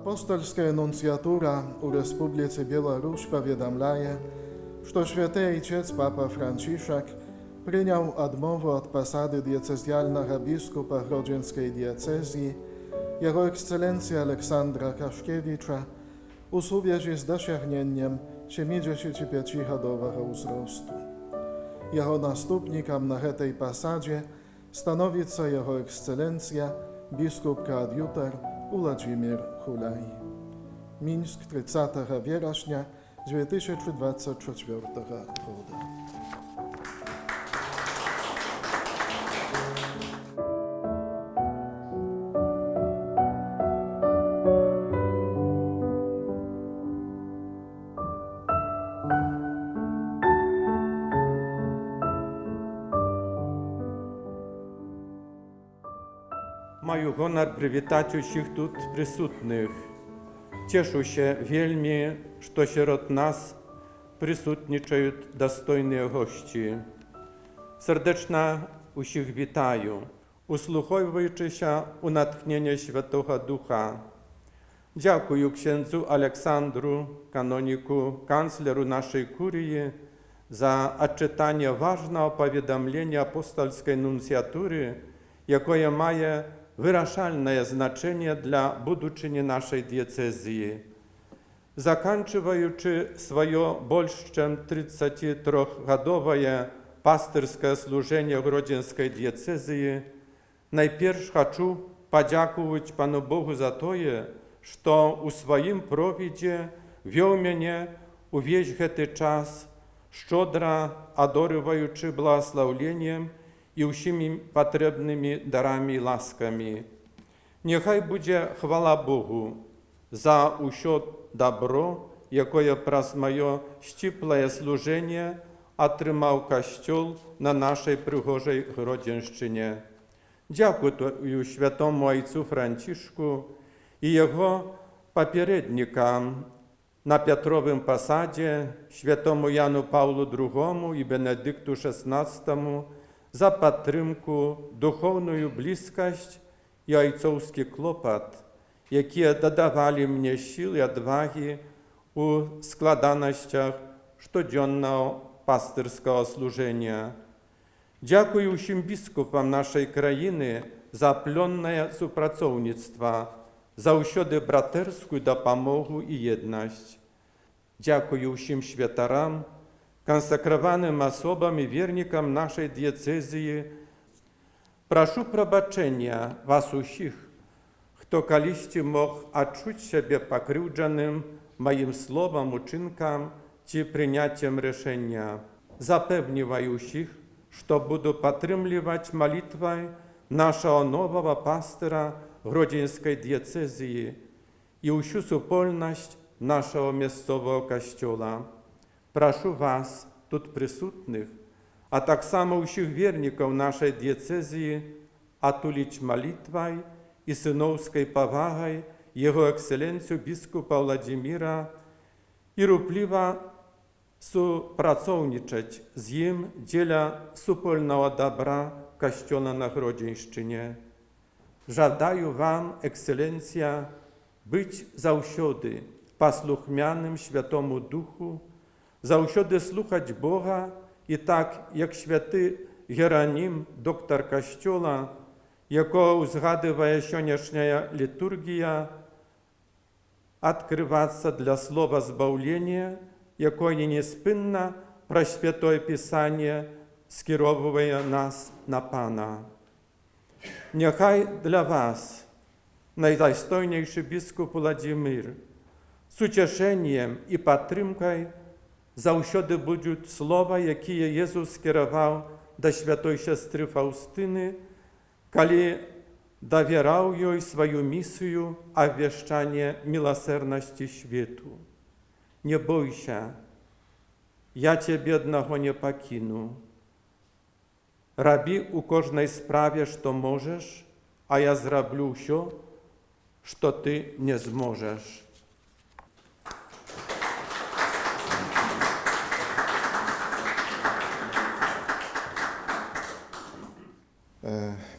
Апостольская нунциатура у Республицы Беларусь поведомляет, что Святый Отец Папа Францишек принял отмову от посады диецезиального бискупа Гродзенской диецезии Jego Ekscelencja Aleksandra Kaszkiewicza u suvieži z dosiahnieniem 75-годового uzrostu. Jeho nastupnikom na tej pasadzie stanowica Jego Ekscelencja biskup koadjutor Władimir Hulaj. Mińsk 30 września 2024 roku. Маю гонор привітати усіх тут присутних. Тішуся вельми, що серед нас присутнічають достойні гості. Сердечно усіх вітаю, услуховуючися у натхнення Святого Духа. Дякую księdzu Aleksandru, каноніку, канцлеру нашої курії, за odczytanie ważnego powiadomienia apostolskiej nuncjatury, jakie ma wyrażalne znaczenie dla buduczyny naszej diecezji. Zakończywając swoje больше 33-годовое пастырское служение в Гродзенской диецезии, najpierw хочу подякувати Пану Богу за то, що у своїм провіді вів мене увесь цей час, щедро одаруючи благословенням і усіми потрібними дарами і ласками. Нехай буде хвала Богу за усе добро, яке праз моє щипле служення отримав Костюл на нашій пригожій Гродзенщині. Дякую Святому Отцю Францишку і його попередникам на Петровому посаді, Святому Яну Павлу II і Бенедикту XVI za підтримку, духовну близькість і ojcowski клопот, які додавали мені сил і odwagi у складаностях щоденного пастирського служення. Дякую всім біскупам нашої країни за плідне співпрацівництво, за усюди братерську допомогу і єдність. Дякую всім святарам, konsekrowanym osobom i wiernikom naszej diecezji. Proszę przebaczenia was wszystkich, kto kiedyś mógł odczuć siebie pokrzywdzonym moim słowom, uczynkom czy przyjęciem решenia. Zapewniam wszystkich, że będę podtrzymywać modlitwę naszego nowego pastora Grodzeńskiej diecezji i uszu wspólność naszego miejscowego kościoła. Прошу вас, тут присутних, а так само усіх вірників нашої диецезії, отулить молитвою і синовською повагою Його Екселенцію біскупа Владимира і рупливо співпрацювати з ним для спільного добра Костюла на Гродзенщині. Жадаю вам, Екселенція, бути завжди послухмяним Святому Духу, завжди слухати Бога і так, як святий Геронім, доктор Костюла, якого згадує сьогоднішня літургія, відкриватися для слова збавлення, яке неспинно про Святое Писання скеровує нас на Пана. Нехай для вас, найдостойніший біскуп Владимир, з утішенням і підтримкою zawsze będą słowa, jakie Jezus skierował do świętej siostry Faustyny, kiedy dowierał jej swoją misję obwieszczania miłosierności światu. Nie bój się, ja cię biednego nie покину. Robi u każdej sprawie, co możesz, a ja zrobię wszystko, co ty nie zможesz.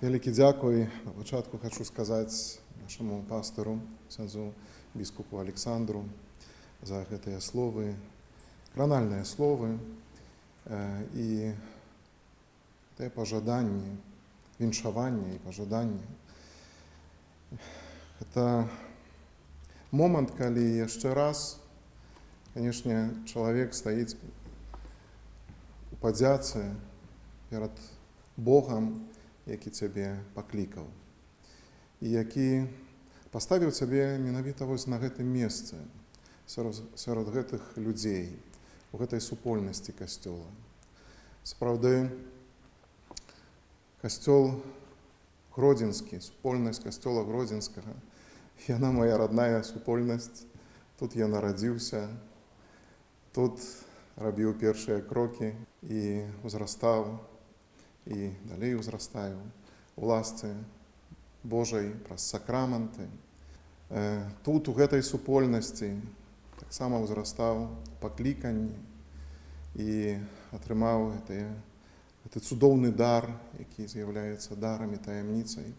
Wielkie dziękuję. Na początku chcę сказать нашему пастору, księdzu біскупу Александру за гэтыя словы, кранальныя словы і тыя пажаданні, віншаванне і пажаданне. Гэта момант, калі яшчэ раз, канешне, чалавек стаіць у падзяцы перад Богам, які цябе паклікаў і які паставіў цябе менавіта вось на гэтым месцы, сярод гэтых людзей, у гэтай супольнасці касцёла. Сапраўды, касцёл Гродзенскі, супольнасць касцёла Гродзенскага, яна моя родная супольнасць. Тут я нарадзіўся, тут рабіў першыя крокі і ўзрастаў, і далей узрастаю у ласцы Божай праз сакраманты. Тут, у гэтай супольнасці, таксама ўзрастаў пакліканні і атрымаў гэты цудоўны дар, які з'яўляецца дарам і таямніцай,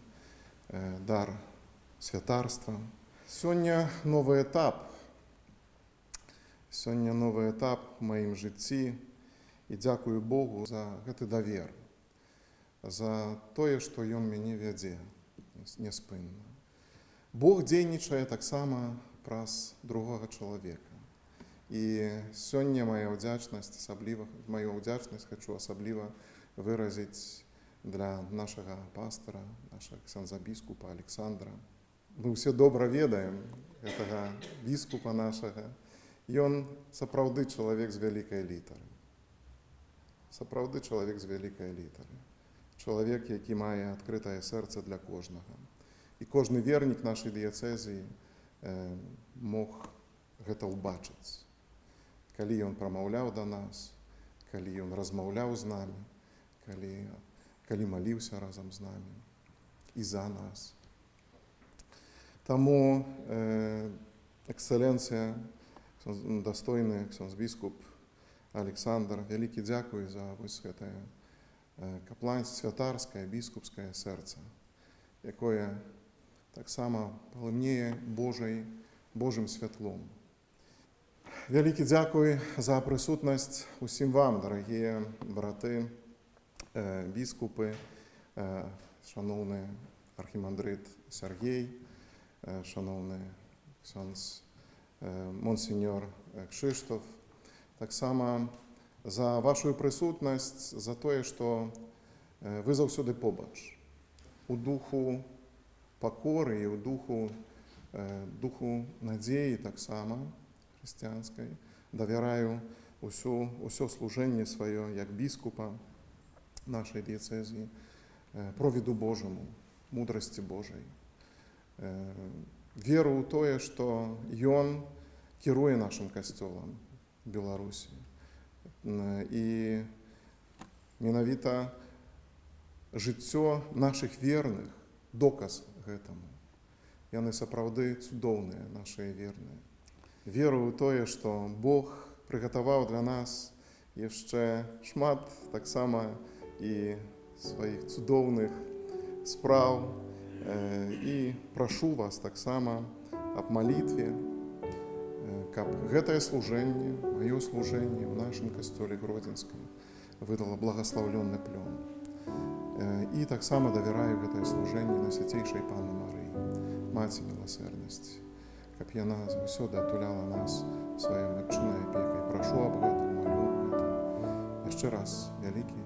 дар святарства. Сёння новы этап. Сёння новы этап у маім жыцці і дзякую Богу за гэты давер, за тое, што Ён мяне вядзе няспынна. Бог дзейнічае таксама праз другога чалавека. І сёння маю ўдзячнасць хачу асабліва выразіць для нашага пастора, нашага ксяндза-біскупа Александра. Мы ўсе добра ведаем гэтага біскупа нашага. Ён сапраўды чалавек з вялікай літары. Сапраўды чалавек з вялікай літары. Чалавек, які мае адкрытае сэрца для кожнага. І кожны вернік нашай дыяцэзіі мог гэта ўбачыць. Калі ён прамаўляў да нас, калі ён размаўляў з намі, калі маліўся разам з намі і за нас. Таму эксцэленцыя, дастойны ксяндз-біскуп Александр, вялікі дзякуй за вось гэтае святарскае, біскупскае сэрца, якое таксама палымнее Божым святлом. Вялікі дзякуй за прысутнасць усім вам, дарагія браты, біскупы, шаноўны архімандрыт Сергей, шаноўны ксяндз монсеньор Кшыштоф, таксама за вашу прысутнасць, за тое, што вы заўсёды побач, у духу пакоры і ў духу надзеі таксама хрысціянскай. Давяраю ўсё служэнне сваё як біскупа нашай дыяцэзіі провіду Божаму, мудрасці Божай. Веру ў тое, што Ён кіруе нашым касцёлам Беларусі. І менавіта жыццё нашых верных доказ гэтаму. Яны сапраўды цудоўныя, нашыя верныя. Веру ў тое, што Бог прыгатаваў для нас яшчэ шмат таксама і сваіх цудоўных спраў. І прашу вас таксама аб малітве, каб гэтае служэнне, маё служэнне ў нашым касцёле Гродзенскім выдала благаслаўлённы плён. І таксама давяраю гэтае служэнне Найсвяцейшай Панны Марыі, Маці міласэрнасці, каб яна заўсёды атуляла нас сваёй матчынай апекай. Прашу аб гэтым, малю аб гэтым. Яшчэ раз вялікі